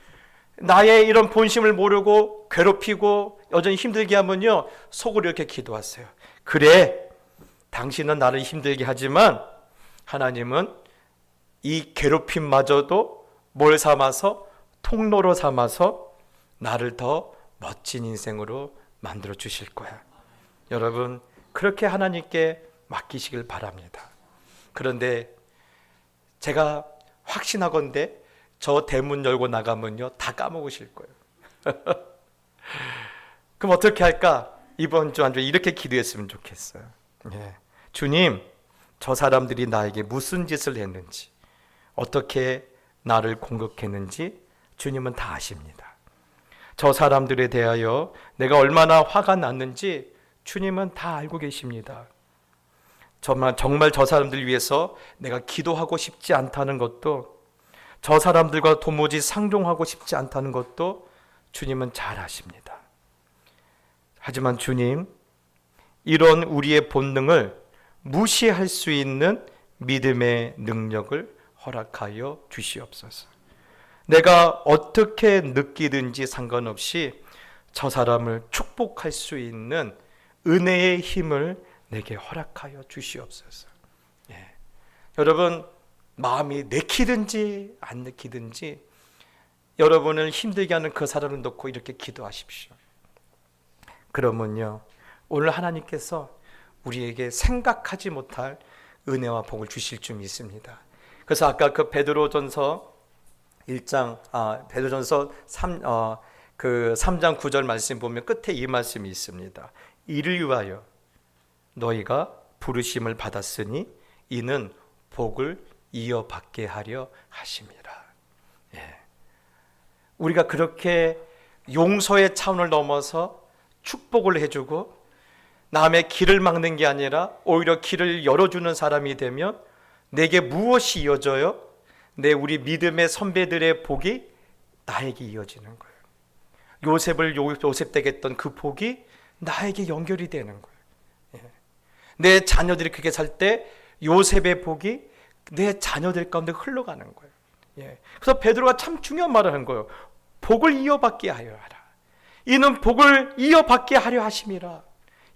나의 이런 본심을 모르고 괴롭히고 여전히 힘들게 하면요, 속으로 이렇게 기도하세요. 그래, 당신은 나를 힘들게 하지만 하나님은 이 괴롭힘마저도 뭘 삼아서? 통로로 삼아서 나를 더 멋진 인생으로 만들어 주실 거야. 여러분, 그렇게 하나님께 맡기시길 바랍니다. 그런데 제가 확신하건대 저 대문 열고 나가면요, 다 까먹으실 거예요. 그럼 어떻게 할까? 이번 주 한 주 이렇게 기도했으면 좋겠어요. 주님, 저 사람들이 나에게 무슨 짓을 했는지, 어떻게 나를 공격했는지 주님은 다 아십니다. 저 사람들에 대하여 내가 얼마나 화가 났는지 주님은 다 알고 계십니다. 정말 저 사람들 위해서 내가 기도하고 싶지 않다는 것도, 저 사람들과 도무지 상종하고 싶지 않다는 것도 주님은 잘 아십니다. 하지만 주님, 이런 우리의 본능을 무시할 수 있는 믿음의 능력을 허락하여 주시옵소서. 내가 어떻게 느끼든지 상관없이 저 사람을 축복할 수 있는 은혜의 힘을 내게 허락하여 주시옵소서. 여러분, 마음이 내키든지 안 내키든지 여러분을 힘들게 하는 그 사람을 놓고 이렇게 기도하십시오. 그러면요, 오늘 하나님께서 우리에게 생각하지 못할 은혜와 복을 주실 줄 믿습니다. 그래서 아까 그 베드로전서 3장 9절 말씀 보면 끝에 이 말씀이 있습니다. 이를 위하여 너희가 부르심을 받았으니 이는 복을 이어받게 하려 하심이라. 우리가 그렇게 용서의 차원을 넘어서 축복을 해주고 남의 길을 막는 게 아니라 오히려 길을 열어주는 사람이 되면 내게 무엇이 이어져요? 우리 믿음의 선배들의 복이 나에게 이어지는 거예요. 요셉을 요셉되게 했던 그 복이 나에게 연결이 되는 거예요. 내 자녀들이 그렇게 살 때 요셉의 복이 내 자녀들 가운데 흘러가는 거예요. 그래서 베드로가 참 중요한 말을 한 거예요. 복을 이어받게 하여 하라. 이는 복을 이어받게 하려 하심이라.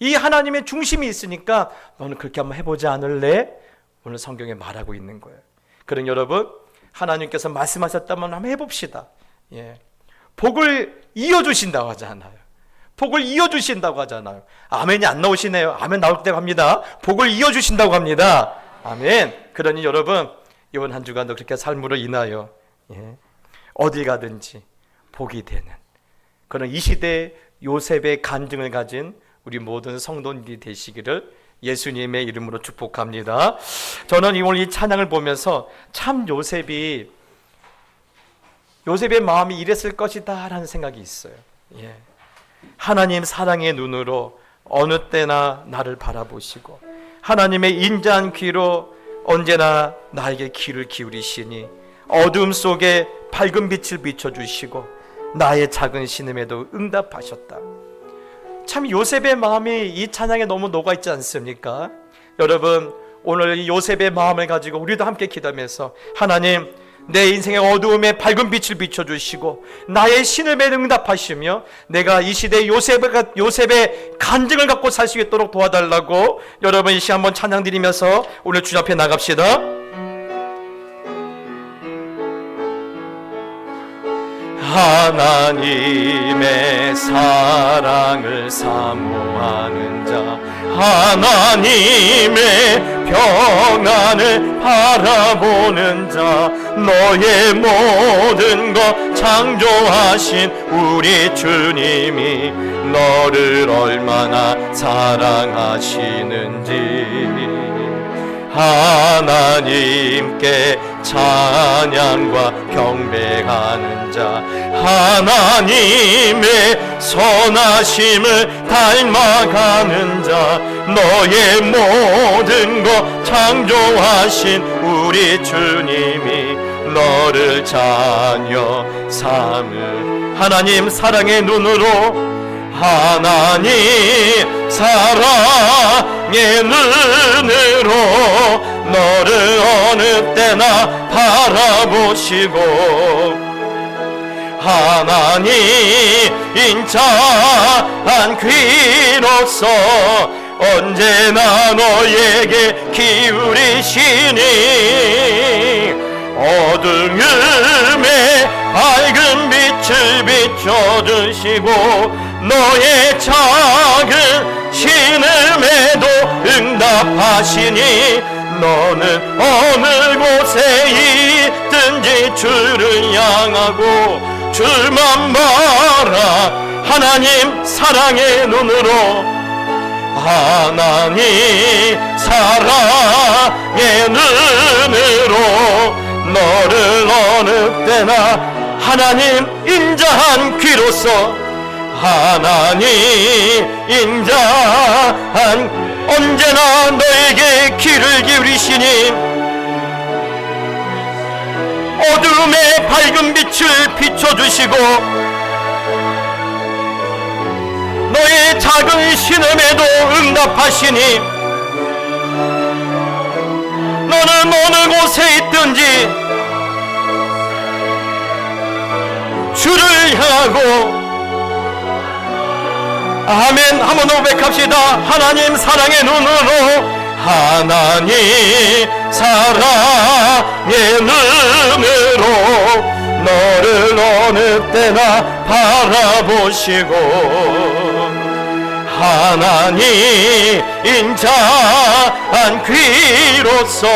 이 하나님의 중심이 있으니까 너는 그렇게 한번 해보지 않을래? 오늘 성경에 말하고 있는 거예요. 그럼 여러분, 하나님께서 말씀하셨다면 한번 해봅시다. 복을 이어주신다고 하잖아요. 복을 이어주신다고 하잖아요. 아멘이 안 나오시네요. 아멘 나올 때 합니다. 복을 이어주신다고 합니다. 아멘. 그러니 여러분, 이번 한 주간도 그렇게 삶으로 인하여 어딜 가든지 복이 되는 그런 이 시대 요셉의 간증을 가진 우리 모든 성도님이 되시기를 예수님의 이름으로 축복합니다. 저는 오늘 이 찬양을 보면서 참 요셉의 마음이 이랬을 것이다 라는 생각이 있어요. 하나님 사랑의 눈으로 어느 때나 나를 바라보시고 하나님의 인자한 귀로 언제나 나에게 귀를 기울이시니 어둠 속에 밝은 빛을 비춰주시고 나의 작은 신음에도 응답하셨다. 참 요셉의 마음이 이 찬양에 너무 녹아있지 않습니까? 여러분, 오늘 이 요셉의 마음을 가지고 우리도 함께 기도하면서 하나님, 내 인생의 어두움에 밝은 빛을 비춰주시고 나의 신음에 응답하시며 내가 이 시대의 요셉의 간증을 갖고 살 수 있도록 도와달라고 여러분 이 시간 한번 찬양 드리면서 오늘 주님 앞에 나갑시다. 하나님의 사랑을 사모하는 자, 하나님의 평안을 바라보는 자, 너의 모든 것 창조하신 우리 주님이 너를 얼마나 사랑하시는지 하나님께 찬양과 경배하는 자, 하나님의 선하심을 닮아가는 자, 너의 모든 것 창조하신 우리 주님이 너를 자녀 삼을 하나님 사랑의 눈으로 하나님 사랑의 눈으로 너를 어느 때나 바라보시고 하나님 인자한 귀로서 언제나 너에게 기울이시니 어두움에 밝은 빛을 비춰주시고 너의 작은 신음에도 응답하시니 너는 어느 곳에 있든지 주를 향하고 주만 바라 하나님 사랑의 눈으로 하나님 사랑의 눈으로 너를 어느 때나 하나님 인자한 귀로서 하나님 인자한 언제나 너에게 귀를 기울이시니 어둠의 밝은 빛을 비춰주시고 너의 작은 신음에도 응답하시니 너는 어느 곳에 있든지 주를 향하고 아멘 한번 더 고백합시다. 하나님 사랑의 눈으로 하나님 사랑의 눈으로 너를 어느 때나 바라보시고 하나님 인자한 귀로서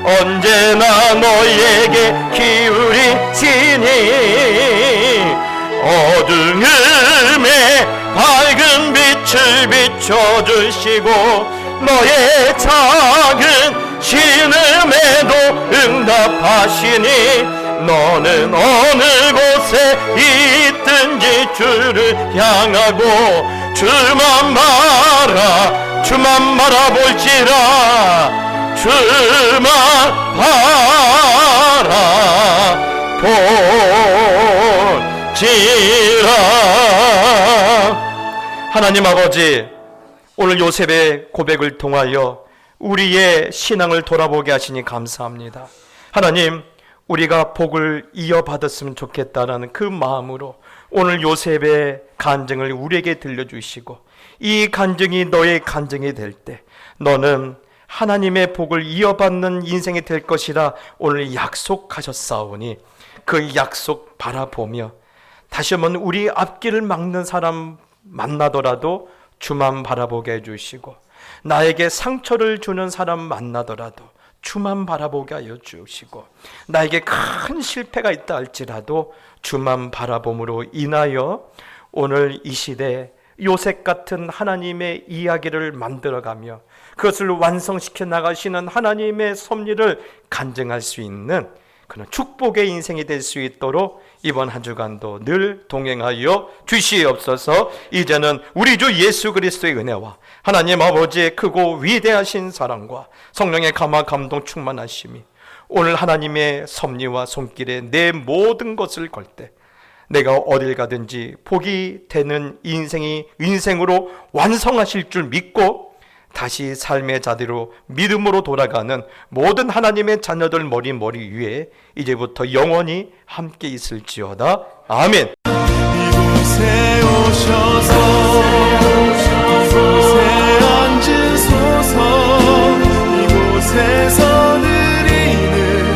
언제나 너에게 기울이시니 어둠의 밝은 빛을 비춰주시고 너의 작은 신음에도 응답하시니 너는 어느 곳에 있든지 주를 향하고 주만 바라볼지라 주만 바라볼지라. 하나님 아버지, 오늘 요셉의 고백을 통하여 우리의 신앙을 돌아보게 하시니 감사합니다. 하나님, 우리가 복을 이어받았으면 좋겠다라는 그 마음으로 오늘 요셉의 간증을 우리에게 들려주시고 이 간증이 너의 간증이 될 때 너는 하나님의 복을 이어받는 인생이 될 것이라 오늘 약속하셨사오니 그 약속 바라보며 다시 한번 우리 앞길을 막는 사람 만나더라도 주만 바라보게 해주시고 나에게 상처를 주는 사람 만나더라도 주만 바라보게 하여 주시고 나에게 큰 실패가 있다 할지라도 주만 바라봄으로 인하여 오늘 이 시대 요셉 같은 하나님의 이야기를 만들어가며 그것을 완성시켜 나가시는 하나님의 섭리를 간증할 수 있는 그런 축복의 인생이 될 수 있도록 이번 한 주간도 늘 동행하여 주시옵소서. 이제는 우리 주 예수 그리스도의 은혜와 하나님 아버지의 크고 위대하신 사랑과 성령의 감화 감동 충만하심이 오늘 하나님의 섭리와 손길에 내 모든 것을 걸 때 내가 어딜 가든지 복이 되는 인생으로 완성하실 줄 믿고 다시 삶의 자리로 믿음으로 돌아가는 모든 하나님의 자녀들 머리 위에 이제부터 영원히 함께 있을지어다. 아멘. 이곳에 오셔서 이곳에 앉으소서. 이곳에서 드리는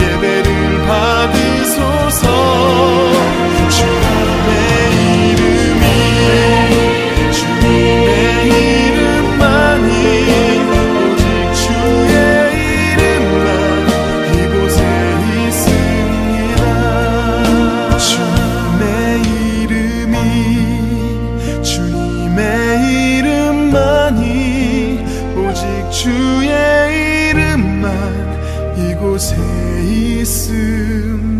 예배를 받으소서. 주님의 이름이 주님의 이름만이 오직 주의 이름만 이곳에 있습니다. 주님의 이름이 주님의 이름만이 오직 주의 이름만 이곳에 있습니다.